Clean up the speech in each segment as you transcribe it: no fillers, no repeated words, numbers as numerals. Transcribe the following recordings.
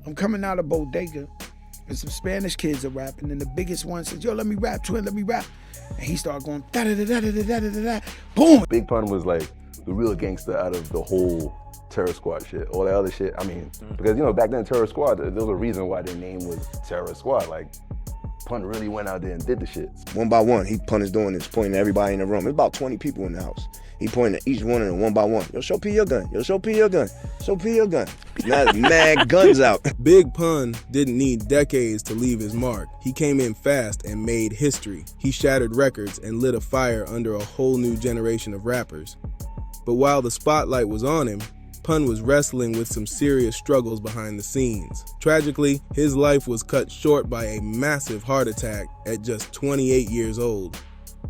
I'm coming out of bodega, and some Spanish kids are rapping, and the biggest one says, yo, let me rap, twin, let me rap. And he started going, da-da-da-da-da-da-da-da-da, boom. Big Pun was like the real gangster out of the whole Terror Squad shit. All that other shit, I mean, because back then Terror Squad, there was a reason why their name was Terror Squad. Like, Pun really went out there and did the shit. One by one, Pun is doing this, pointing at everybody in the room. There's about 20 people in the house. He pointing at each one of them one by one. Yo, show P your gun. Yo, show P your gun. Show P your gun. Now there's mad guns out. Big Pun didn't need decades to leave his mark. He came in fast and made history. He shattered records and lit a fire under a whole new generation of rappers. But while the spotlight was on him, Pun was wrestling with some serious struggles behind the scenes. Tragically, his life was cut short by a massive heart attack at just 28 years old.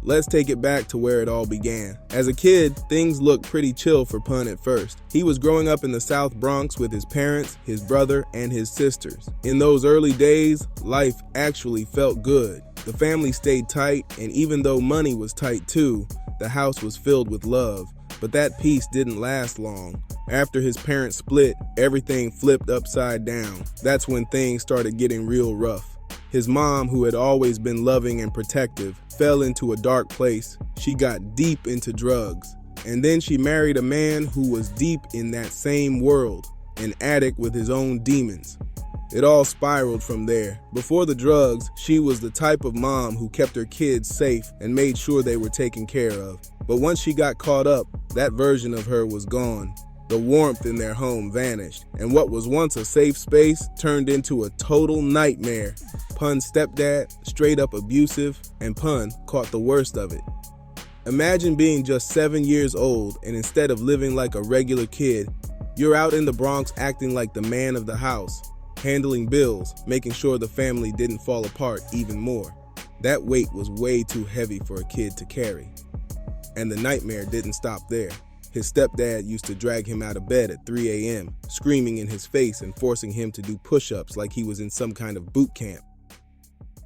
Let's take it back to where it all began. As a kid, things looked pretty chill for Pun at first. He was growing up in the South Bronx with his parents, his brother, and his sisters. In those early days, life actually felt good. The family stayed tight, and even though money was tight too, the house was filled with love. But that peace didn't last long. After his parents split, everything flipped upside down. That's when things started getting real rough. His mom, who had always been loving and protective, fell into a dark place. She got deep into drugs. And then she married a man who was deep in that same world, an addict with his own demons. It all spiraled from there. Before the drugs, she was the type of mom who kept her kids safe and made sure they were taken care of. But once she got caught up, that version of her was gone. The warmth in their home vanished, and what was once a safe space turned into a total nightmare. Pun's stepdad, straight up abusive, and Pun caught the worst of it. Imagine being just 7 years old, and instead of living like a regular kid, you're out in the Bronx acting like the man of the house, handling bills, making sure the family didn't fall apart even more. That weight was way too heavy for a kid to carry. And the nightmare didn't stop there. His stepdad used to drag him out of bed at 3 a.m., screaming in his face and forcing him to do push-ups like he was in some kind of boot camp.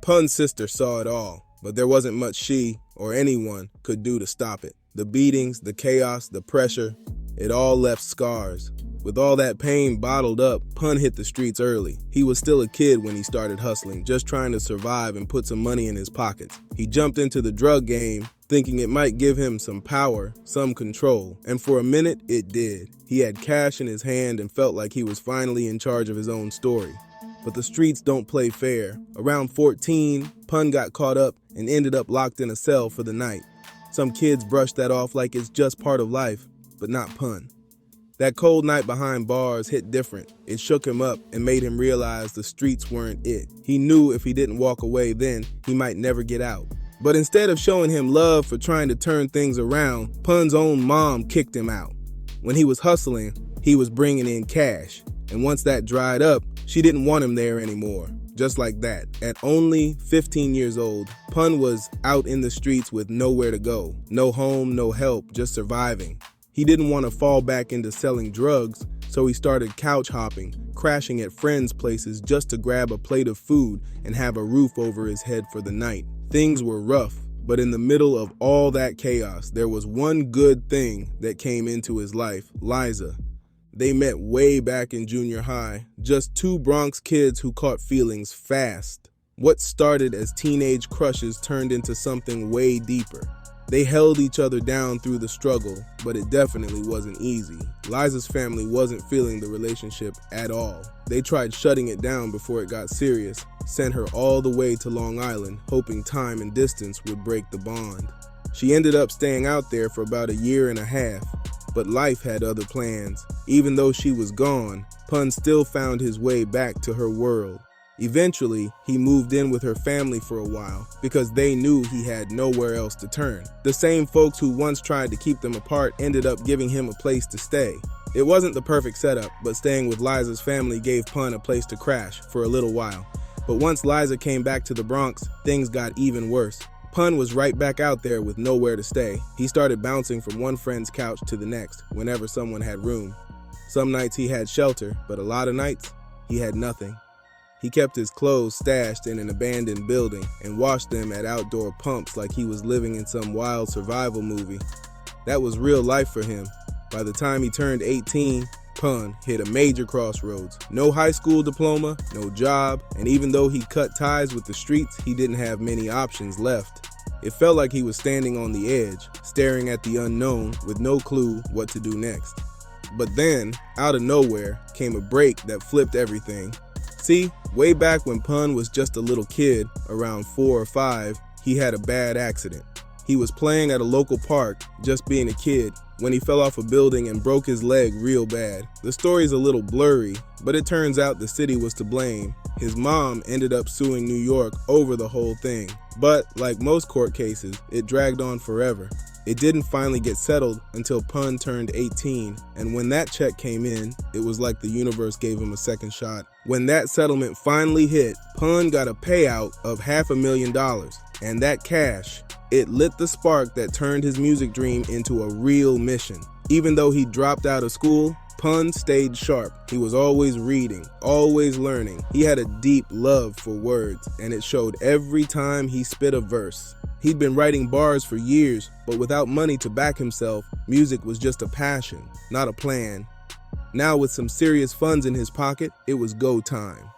Pun's sister saw it all, but there wasn't much she, or anyone, could do to stop it. The beatings, the chaos, the pressure, it all left scars. With all that pain bottled up, Pun hit the streets early. He was still a kid when he started hustling, just trying to survive and put some money in his pockets. He jumped into the drug game, thinking it might give him some power, some control, and for a minute, it did. He had cash in his hand and felt like he was finally in charge of his own story. But the streets don't play fair. Around 14, Pun got caught up and ended up locked in a cell for the night. Some kids brushed that off like it's just part of life, but not Pun. That cold night behind bars hit different. It shook him up and made him realize the streets weren't it. He knew if he didn't walk away then, he might never get out. But instead of showing him love for trying to turn things around, Pun's own mom kicked him out. When he was hustling, he was bringing in cash. And once that dried up, she didn't want him there anymore. Just like that. At only 15 years old, Pun was out in the streets with nowhere to go. No home, no help, just surviving. He didn't want to fall back into selling drugs, so he started couch hopping, crashing at friends' places just to grab a plate of food and have a roof over his head for the night. Things were rough, but in the middle of all that chaos, there was one good thing that came into his life, Liza. They met way back in junior high, just two Bronx kids who caught feelings fast. What started as teenage crushes turned into something way deeper. They held each other down through the struggle, but it definitely wasn't easy. Liza's family wasn't feeling the relationship at all. They tried shutting it down before it got serious, sent her all the way to Long Island, hoping time and distance would break the bond. She ended up staying out there for about a year and a half, but life had other plans. Even though she was gone, Pun still found his way back to her world. Eventually, he moved in with her family for a while because they knew he had nowhere else to turn. The same folks who once tried to keep them apart ended up giving him a place to stay. It wasn't the perfect setup, but staying with Liza's family gave Pun a place to crash for a little while. But once Liza came back to the Bronx, things got even worse. Pun was right back out there with nowhere to stay. He started bouncing from one friend's couch to the next whenever someone had room. Some nights he had shelter, but a lot of nights, he had nothing. He kept his clothes stashed in an abandoned building and washed them at outdoor pumps like he was living in some wild survival movie. That was real life for him. By the time he turned 18, Pun hit a major crossroads. No high school diploma, no job, and even though he cut ties with the streets, he didn't have many options left. It felt like he was standing on the edge, staring at the unknown with no clue what to do next. But then, out of nowhere, came a break that flipped everything. See, way back when Pun was just a little kid, around 4 or 5, he had a bad accident. He was playing at a local park, just being a kid, when he fell off a building and broke his leg real bad. The story's a little blurry, but it turns out the city was to blame. His mom ended up suing New York over the whole thing. But, like most court cases, it dragged on forever. It didn't finally get settled until Pun turned 18, and when that check came in, it was like the universe gave him a second shot. When that settlement finally hit, Pun got a payout of $500,000, and that cash, it lit the spark that turned his music dream into a real mission. Even though he dropped out of school, Pun stayed sharp. He was always reading, always learning. He had a deep love for words, and it showed every time he spit a verse. He'd been writing bars for years, but without money to back himself, music was just a passion, not a plan. Now with some serious funds in his pocket, it was go time.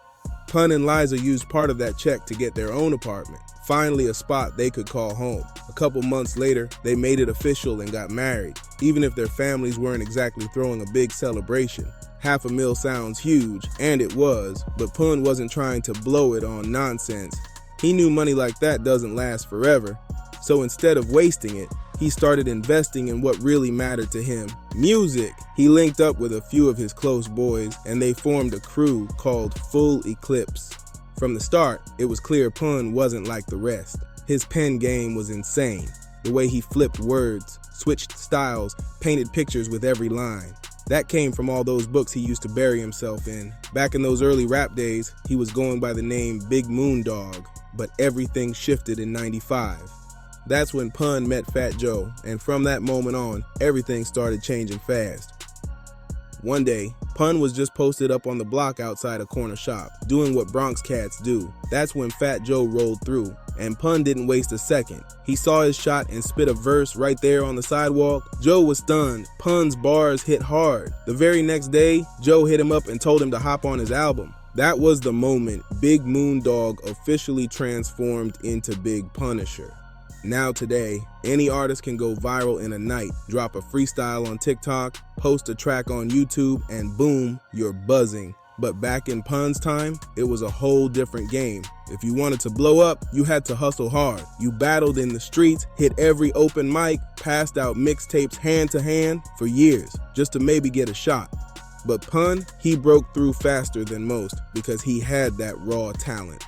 Pun and Liza used part of that check to get their own apartment, finally a spot they could call home. A couple months later, they made it official and got married, even if their families weren't exactly throwing a big celebration. $500,000 sounds huge, and it was, but Pun wasn't trying to blow it on nonsense. He knew money like that doesn't last forever, so instead of wasting it, he started investing in what really mattered to him, music. He linked up with a few of his close boys, and they formed a crew called Full Eclipse. From the start, it was clear Pun wasn't like the rest. His pen game was insane. The way he flipped words, switched styles, painted pictures with every line. That came from all those books he used to bury himself in. Back in those early rap days, he was going by the name Big Moondog, but everything shifted in '95. That's when Pun met Fat Joe, and from that moment on, everything started changing fast. One day, Pun was just posted up on the block outside a corner shop, doing what Bronx cats do. That's when Fat Joe rolled through, and Pun didn't waste a second. He saw his shot and spit a verse right there on the sidewalk. Joe was stunned. Pun's bars hit hard. The very next day, Joe hit him up and told him to hop on his album. That was the moment Big Moondog officially transformed into Big Punisher. Now today, any artist can go viral in a night, drop a freestyle on TikTok, post a track on YouTube, and boom, you're buzzing. But back in Pun's time, it was a whole different game. If you wanted to blow up, you had to hustle hard. You battled in the streets, hit every open mic, passed out mixtapes hand to hand for years, just to maybe get a shot. But Pun, he broke through faster than most because he had that raw talent.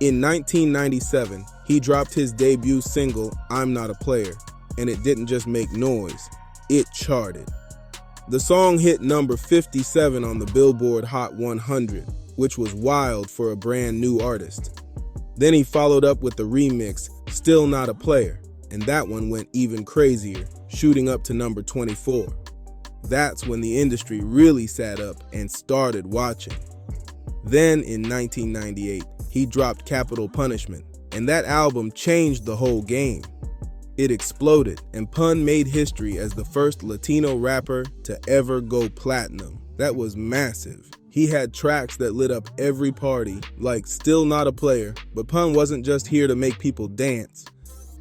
In 1997, he dropped his debut single, I'm Not a Player, and it didn't just make noise, it charted. The song hit number 57 on the Billboard Hot 100, which was wild for a brand new artist. Then he followed up with the remix, Still Not a Player, and that one went even crazier, shooting up to number 24. That's when the industry really sat up and started watching. Then in 1998, he dropped Capital Punishment, and that album changed the whole game. It exploded, and Pun made history as the first Latino rapper to ever go platinum. That was massive. He had tracks that lit up every party, like Still Not a Player, but Pun wasn't just here to make people dance.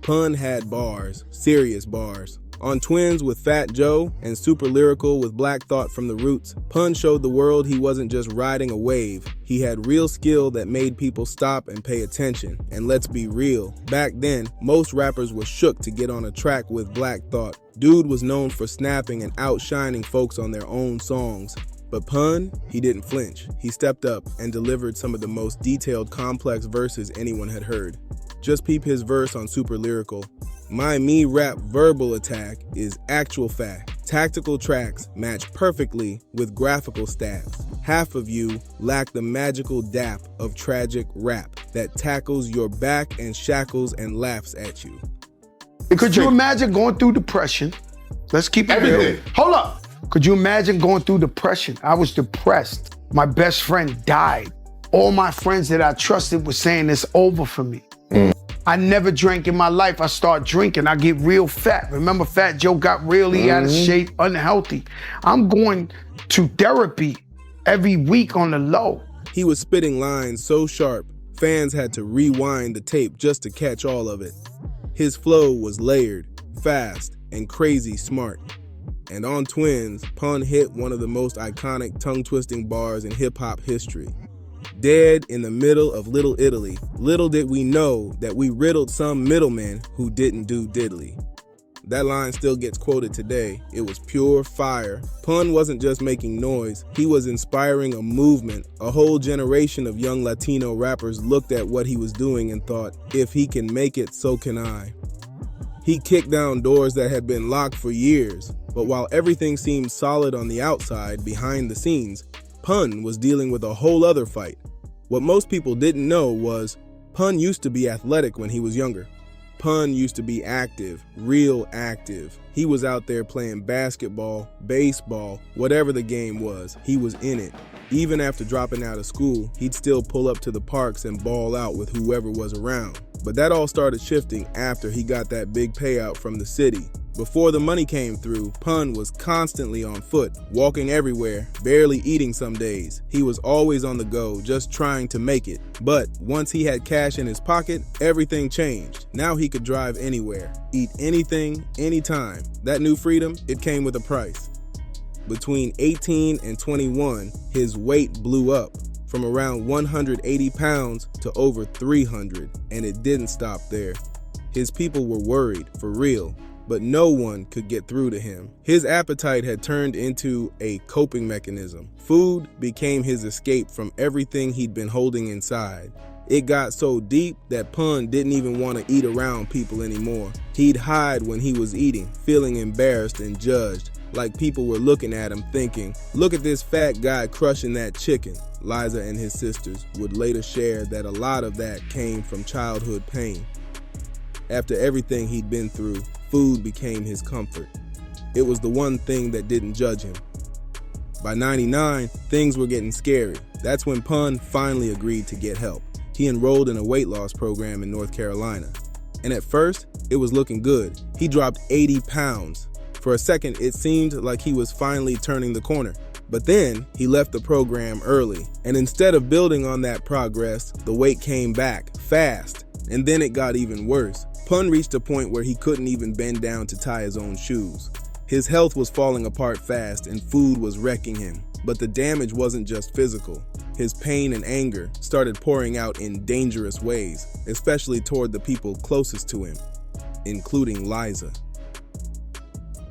Pun had bars, serious bars. On Twins with Fat Joe and Super Lyrical with Black Thought from the Roots, Pun showed the world he wasn't just riding a wave. He had real skill that made people stop and pay attention. And let's be real, back then, most rappers were shook to get on a track with Black Thought. Dude was known for snapping and outshining folks on their own songs. But Pun, he didn't flinch. He stepped up and delivered some of the most detailed, complex verses anyone had heard. Just peep his verse on Super Lyrical. My me rap verbal attack is actual fact. Tactical tracks match perfectly with graphical stats. Half of you lack the magical dap of tragic rap that tackles your back and shackles and laughs at you. Could you imagine going through depression? Let's keep it real. Hold up. Could you imagine going through depression? I was depressed. My best friend died. All my friends that I trusted were saying it's over for me. I never drank in my life. I start drinking, I get real fat. Remember Fat Joe got really out of shape, unhealthy. I'm going to therapy every week on the low. He was spitting lines so sharp, fans had to rewind the tape just to catch all of it. His flow was layered, fast, and crazy smart. And on Twins, Pun hit one of the most iconic tongue-twisting bars in hip-hop history. Dead in the middle of Little Italy, little did we know that we riddled some middlemen who didn't do diddly. That line still gets quoted today. It was pure fire. Pun wasn't just making noise, he was inspiring a movement. A whole generation of young Latino rappers looked at what he was doing and thought, if he can make it, so can I. He kicked down doors that had been locked for years, but while everything seemed solid on the outside, behind the scenes, Pun was dealing with a whole other fight. What most people didn't know was, Pun used to be athletic when he was younger. Pun used to be active, real active. He was out there playing basketball, baseball, whatever the game was, he was in it. Even after dropping out of school, he'd still pull up to the parks and ball out with whoever was around. But that all started shifting after he got that big payout from the city. Before the money came through, Pun was constantly on foot, walking everywhere, barely eating some days. He was always on the go, just trying to make it. But once he had cash in his pocket, everything changed. Now he could drive anywhere, eat anything, anytime. That new freedom, it came with a price. Between 18 and 21, his weight blew up from around 180 pounds to over 300, and it didn't stop there. His people were worried, for real, but no one could get through to him. His appetite had turned into a coping mechanism. Food became his escape from everything he'd been holding inside. It got so deep that Pun didn't even want to eat around people anymore. He'd hide when he was eating, feeling embarrassed and judged, like people were looking at him thinking, look at this fat guy crushing that chicken. Liza and his sisters would later share that a lot of that came from childhood pain. After everything he'd been through, food became his comfort. It was the one thing that didn't judge him. By 99, things were getting scary. That's when Pun finally agreed to get help. He enrolled in a weight loss program in North Carolina. And at first, it was looking good. He dropped 80 pounds. For a second, it seemed like he was finally turning the corner. But then, he left the program early. And instead of building on that progress, the weight came back, fast. And then it got even worse. Pun reached a point where he couldn't even bend down to tie his own shoes. His health was falling apart fast and food was wrecking him. But the damage wasn't just physical. His pain and anger started pouring out in dangerous ways, especially toward the people closest to him, including Liza.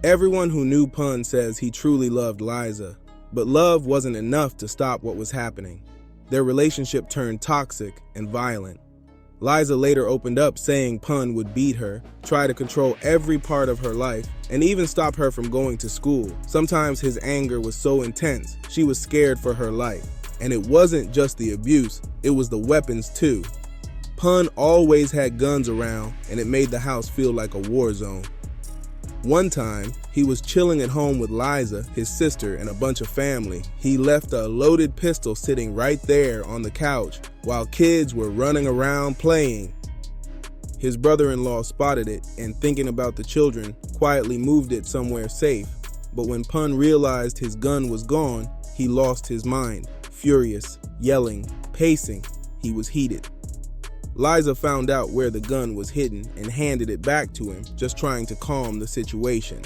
Everyone who knew Pun says he truly loved Liza, but love wasn't enough to stop what was happening. Their relationship turned toxic and violent. Liza later opened up saying Pun would beat her, try to control every part of her life, and even stop her from going to school. Sometimes his anger was so intense, she was scared for her life. And it wasn't just the abuse, it was the weapons too. Pun always had guns around, and it made the house feel like a war zone. One time, he was chilling at home with Liza, his sister, and a bunch of family. He left a loaded pistol sitting right there on the couch while kids were running around playing. His brother-in-law spotted it and, thinking about the children, quietly moved it somewhere safe. But when Pun realized his gun was gone, he lost his mind. Furious, yelling, pacing, he was heated. Liza found out where the gun was hidden and handed it back to him, just trying to calm the situation.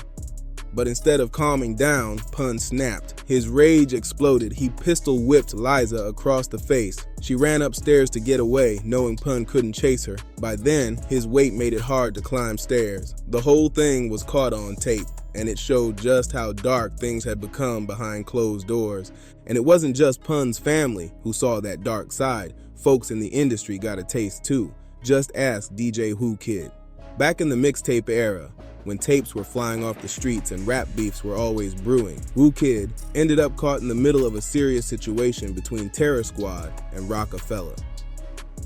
But instead of calming down, Pun snapped. His rage exploded. He pistol whipped Liza across the face. She ran upstairs to get away, knowing Pun couldn't chase her. By then, his weight made it hard to climb stairs. The whole thing was caught on tape, and it showed just how dark things had become behind closed doors. And it wasn't just Pun's family who saw that dark side. Folks in the industry got a taste too. Just ask DJ Who Kid. Back in the mixtape era, when tapes were flying off the streets and rap beefs were always brewing, Who Kid ended up caught in the middle of a serious situation between Terror Squad and Rockefeller.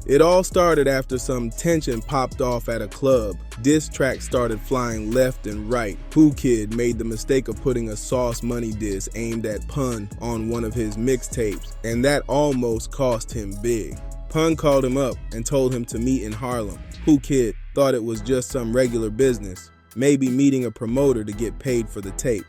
It all started after some tension popped off at a club. Diss tracks started flying left and right. Who Kid made the mistake of putting a Sauce Money diss aimed at Pun on one of his mixtapes, and that almost cost him big. Pun called him up and told him to meet in Harlem. Who Kid thought it was just some regular business, maybe meeting a promoter to get paid for the tape.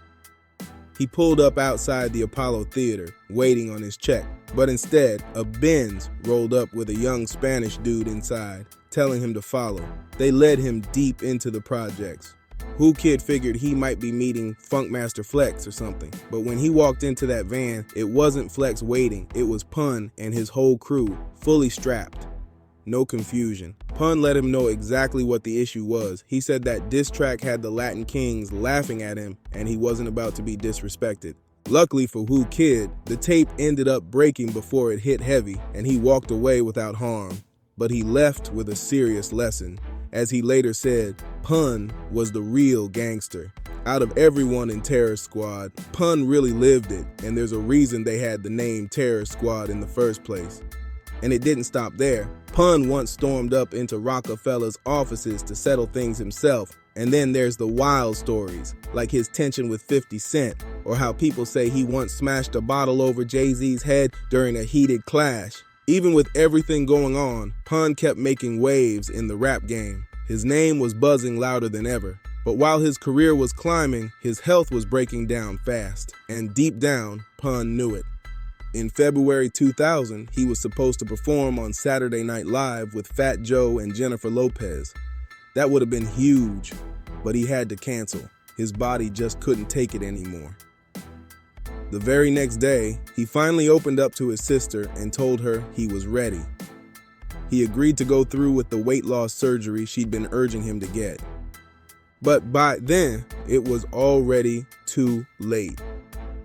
He pulled up outside the Apollo Theater, waiting on his check, but instead, a Benz rolled up with a young Spanish dude inside, telling him to follow. They led him deep into the projects. Who Kid figured he might be meeting Funkmaster Flex or something, but when he walked into that van, it wasn't Flex waiting, it was Pun and his whole crew, fully strapped. No confusion. Pun let him know exactly what the issue was. He said that diss track had the Latin Kings laughing at him and he wasn't about to be disrespected. Luckily for Who Kid, the tape ended up breaking before it hit heavy and he walked away without harm. But he left with a serious lesson. As he later said, Pun was the real gangster. Out of everyone in Terror Squad, Pun really lived it, and there's a reason they had the name Terror Squad in the first place. And it didn't stop there. Pun once stormed up into Rockefeller's offices to settle things himself. And then there's the wild stories, like his tension with 50 Cent, or how people say he once smashed a bottle over Jay-Z's head during a heated clash. Even with everything going on, Pun kept making waves in the rap game. His name was buzzing louder than ever. But while his career was climbing, his health was breaking down fast. And deep down, Pun knew it. In February 2000, he was supposed to perform on Saturday Night Live with Fat Joe and Jennifer Lopez. That would have been huge, but he had to cancel. His body just couldn't take it anymore. The very next day, he finally opened up to his sister and told her he was ready. He agreed to go through with the weight loss surgery she'd been urging him to get. But by then, it was already too late.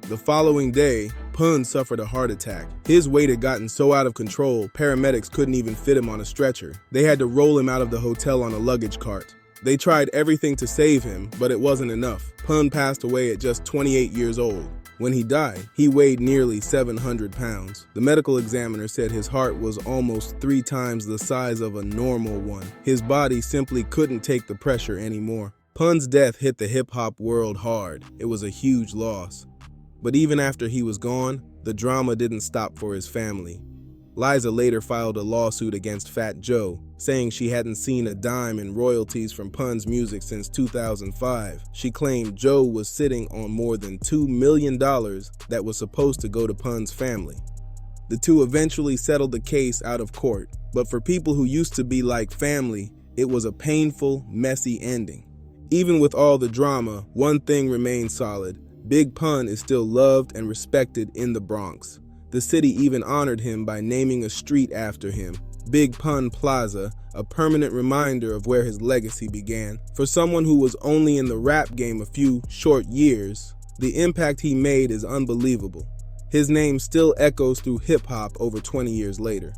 The following day, Pun suffered a heart attack. His weight had gotten so out of control, paramedics couldn't even fit him on a stretcher. They had to roll him out of the hotel on a luggage cart. They tried everything to save him, but it wasn't enough. Pun passed away at just 28 years old. When he died, he weighed nearly 700 pounds. The medical examiner said his heart was almost 3 times the size of a normal one. His body simply couldn't take the pressure anymore. Pun's death hit the hip-hop world hard. It was a huge loss. But even after he was gone, the drama didn't stop for his family. Liza later filed a lawsuit against Fat Joe, saying she hadn't seen a dime in royalties from Pun's music since 2005. She claimed Joe was sitting on more than $2 million that was supposed to go to Pun's family. The two eventually settled the case out of court, but for people who used to be like family, it was a painful, messy ending. Even with all the drama, one thing remains solid. Big Pun is still loved and respected in the Bronx. The city even honored him by naming a street after him, Big Pun Plaza, a permanent reminder of where his legacy began. For someone who was only in the rap game a few short years, the impact he made is unbelievable. His name still echoes through hip-hop over 20 years later.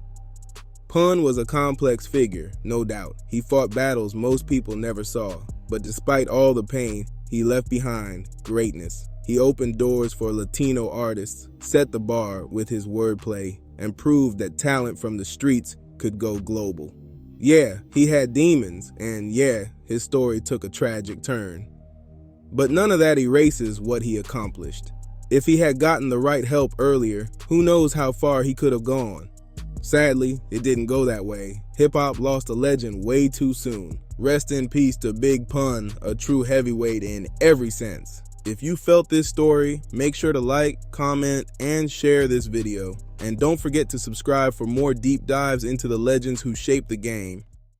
Pun was a complex figure, no doubt. He fought battles most people never saw, but despite all the pain, he left behind greatness. He opened doors for Latino artists, set the bar with his wordplay, and proved that talent from the streets could go global. Yeah, he had demons, and yeah, his story took a tragic turn. But none of that erases what he accomplished. If he had gotten the right help earlier, who knows how far he could have gone. Sadly, it didn't go that way. Hip-hop lost a legend way too soon. Rest in peace to Big Pun, a true heavyweight in every sense. If you felt this story, make sure to like, comment, and share this video. And don't forget to subscribe for more deep dives into the legends who shaped the game.